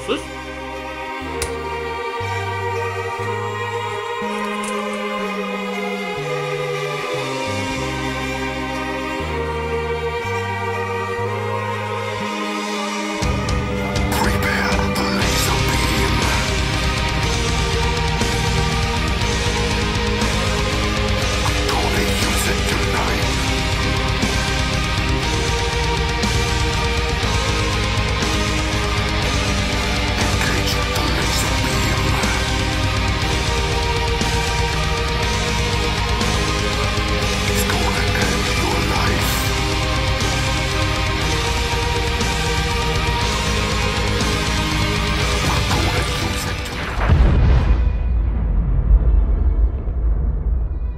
this?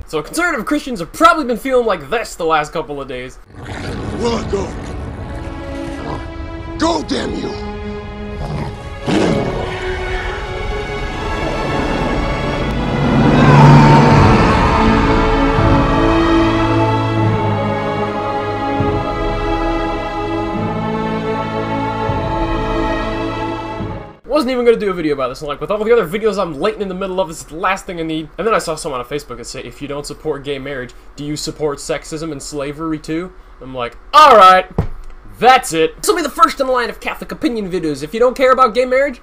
So conservative Christians have probably been feeling like this the last couple of days. Will I go? Go, damn you! Wasn't even gonna do a video about this, and like with all the other videos I'm late in the middle of, this is the last thing I need. And then I saw someone on Facebook that say, if you don't support gay marriage, do you support sexism and slavery too? I'm like, alright, that's it. This will be the first in line of Catholic opinion videos. If you don't care about gay marriage,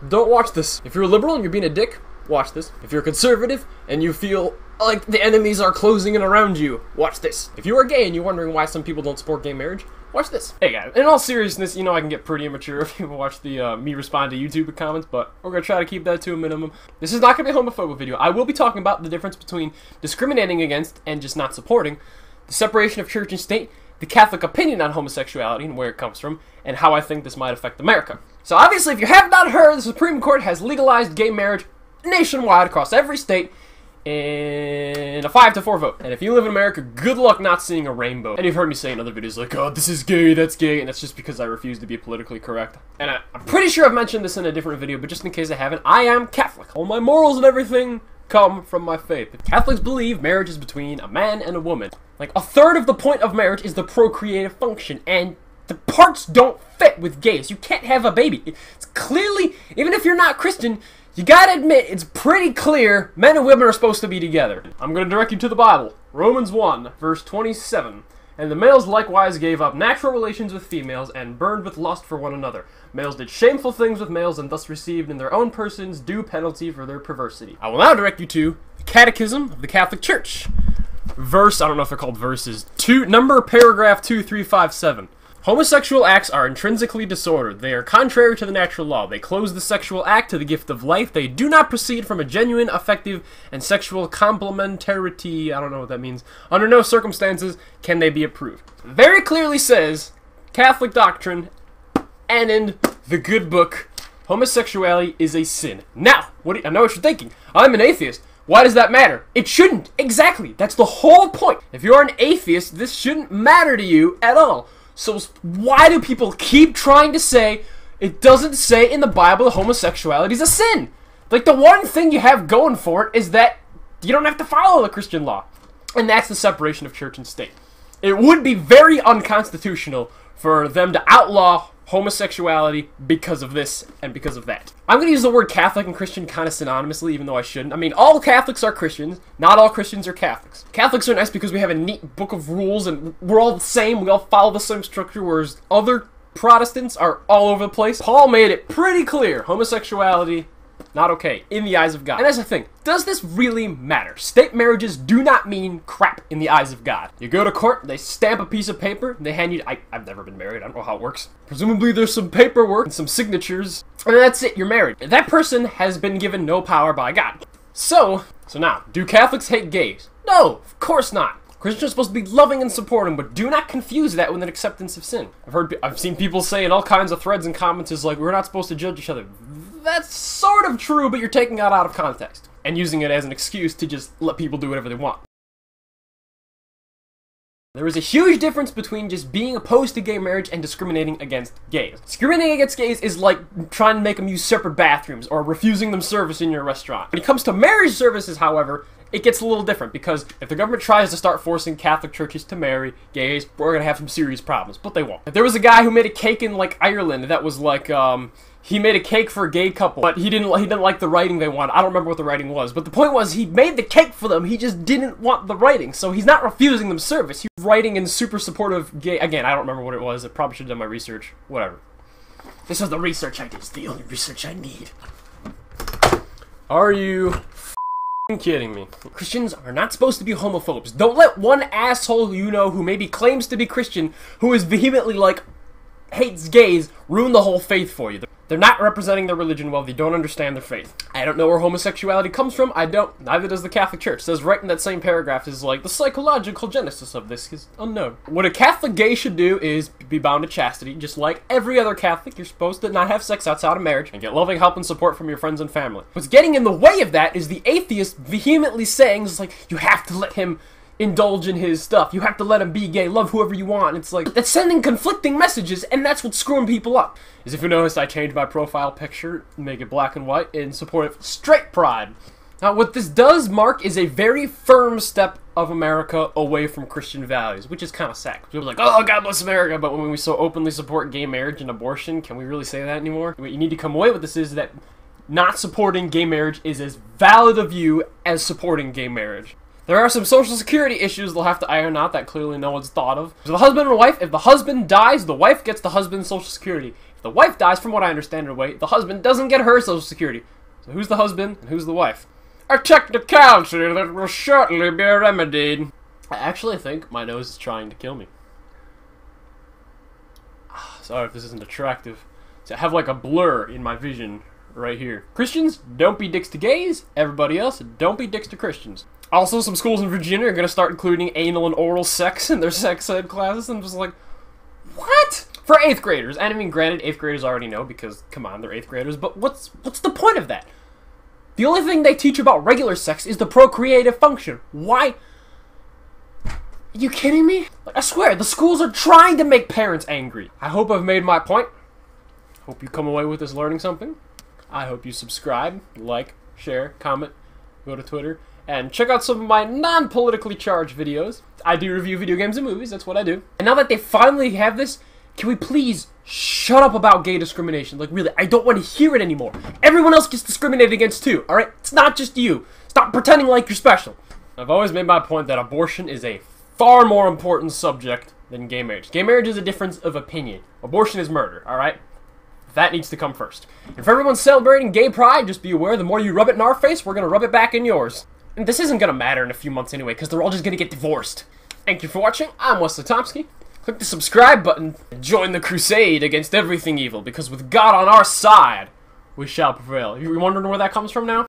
don't watch this. If you're a liberal and you're being a dick, watch this. If you're conservative and you feel like the enemies are closing in around you, watch this. If you are gay and you're wondering why some people don't support gay marriage, watch this. Hey guys, in all seriousness, you know I can get pretty immature if you watch the me respond to YouTube comments, but we're gonna try to keep that to a minimum. This is not gonna be a homophobic video. I will be talking about the difference between discriminating against and just not supporting, the separation of church and state, the Catholic opinion on homosexuality and where it comes from, and how I think this might affect America. So obviously, if you have not heard, the Supreme Court has legalized gay marriage nationwide across every state in a 5-4 vote. And if you live in America, good luck not seeing a rainbow. And you've heard me say in other videos like, oh, this is gay, that's gay, and that's just because I refuse to be politically correct. And I'm pretty sure I've mentioned this in a different video, but just in case I haven't, I am Catholic. All my morals and everything come from my faith. Catholics believe marriage is between a man and a woman. Like, a third of the point of marriage is the procreative function, and the parts don't fit with gays. You can't have a baby. It's clearly, even if you're not Christian, you gotta admit, it's pretty clear men and women are supposed to be together. I'm gonna direct you to the Bible. Romans 1, verse 27. And the males likewise gave up natural relations with females and burned with lust for one another. Males did shameful things with males and thus received in their own persons due penalty for their perversity. I will now direct you to the Catechism of the Catholic Church. Verse, I don't know if they're called verses, paragraph 2357. Homosexual acts are intrinsically disordered. They are contrary to the natural law. They close the sexual act to the gift of life. They do not proceed from a genuine, affective, and sexual complementarity. I don't know what that means. Under no circumstances can they be approved. Very clearly says, Catholic doctrine, and in the good book, homosexuality is a sin. Now, I know what you're thinking. I'm an atheist. Why does that matter? It shouldn't. Exactly. That's the whole point. If you're an atheist, this shouldn't matter to you at all. So why do people keep trying to say it doesn't say in the Bible that homosexuality is a sin? Like, the one thing you have going for it is that you don't have to follow the Christian law. And that's the separation of church and state. It would be very unconstitutional for them to outlaw homosexuality because of this and because of that. I'm going to use the word Catholic and Christian kind of synonymously, even though I shouldn't. I mean, all Catholics are Christians. Not all Christians are Catholics. Catholics are nice because we have a neat book of rules and we're all the same. We all follow the same structure, whereas other Protestants are all over the place. Paul made it pretty clear. Homosexuality, not okay in the eyes of God. And that's the thing. Does this really matter? State marriages do not mean crap in the eyes of God. You go to court, they stamp a piece of paper, they hand you... I've never been married, I don't know how it works. Presumably there's some paperwork and some signatures, and that's it, you're married. That person has been given no power by God. So now, do Catholics hate gays? No, of course not. Christians are supposed to be loving and supporting, but do not confuse that with an acceptance of sin. I've seen people say in all kinds of threads and comments is like, we're not supposed to judge each other. That's sort of true, but you're taking it out of context and using it as an excuse to just let people do whatever they want. There is a huge difference between just being opposed to gay marriage and discriminating against gays. Discriminating against gays is like trying to make them use separate bathrooms or refusing them service in your restaurant. When it comes to marriage services, however, it gets a little different, because if the government tries to start forcing Catholic churches to marry gays, we're gonna have some serious problems, but they won't. If there was a guy who made a cake in, like, Ireland that was like, he made a cake for a gay couple, but he didn't like the writing they wanted. I don't remember what the writing was, but the point was he made the cake for them, he just didn't want the writing, so he's not refusing them service. He's writing in super supportive gay... Again, I don't remember what it was. I probably should have done my research. Whatever. This was the research I did. It's the only research I need. Are you kidding me? Christians are not supposed to be homophobes. Don't let one asshole you know who maybe claims to be Christian, who is vehemently like, hates gays, ruin the whole faith for you. They're not representing their religion well. They don't understand their faith. I don't know where homosexuality comes from. I don't. Neither does the Catholic Church. It says right in that same paragraph is like, the psychological genesis of this is unknown. What a Catholic gay should do is be bound to chastity. Just like every other Catholic, you're supposed to not have sex outside of marriage and get loving help and support from your friends and family. What's getting in the way of that is the atheist vehemently saying, it's like, you have to let him indulge in his stuff. You have to let him be gay, love whoever you want. It's like, that's sending conflicting messages, and that's what's screwing people up. As if you noticed, I changed my profile picture, make it black and white, in support of straight pride. Now, what this does mark is a very firm step of America away from Christian values, which is kind of sad. People are like, oh, God bless America, but when we so openly support gay marriage and abortion, can we really say that anymore? What you need to come away with this is that not supporting gay marriage is as valid a view as supporting gay marriage. There are some social security issues they'll have to iron out that clearly no one's thought of. So the husband and wife, if the husband dies, the wife gets the husband's social security. If the wife dies, from what I understand in a way, the husband doesn't get her social security. So who's the husband and who's the wife? A technicality that will shortly be remedied. I actually think my nose is trying to kill me. Sorry if this isn't attractive. So I have like a blur in my vision right here. Christians, don't be dicks to gays. Everybody else, don't be dicks to Christians. Also, some schools in Virginia are going to start including anal and oral sex in their sex ed classes. I'm just like, what? For 8th graders. And I mean, granted, 8th graders already know because, come on, they're 8th graders. But what's the point of that? The only thing they teach about regular sex is the procreative function. Why? Are you kidding me? Like, I swear, the schools are trying to make parents angry. I hope I've made my point. Hope you come away with this learning something. I hope you subscribe, like, share, comment, go to Twitter, and check out some of my non-politically charged videos. I do review video games and movies, that's what I do. And now that they finally have this, can we please shut up about gay discrimination? Like, really, I don't want to hear it anymore. Everyone else gets discriminated against too, alright? It's not just you. Stop pretending like you're special. I've always made my point that abortion is a far more important subject than gay marriage. Gay marriage is a difference of opinion. Abortion is murder, alright? That needs to come first. And for everyone celebrating gay pride, just be aware, the more you rub it in our face, we're gonna rub it back in yours. And this isn't gonna matter in a few months anyway, because they're all just gonna get divorced. Thank you for watching. I'm Wesley Tomsky. Click the subscribe button and join the crusade against everything evil, because with God on our side, we shall prevail. You're wondering where that comes from now?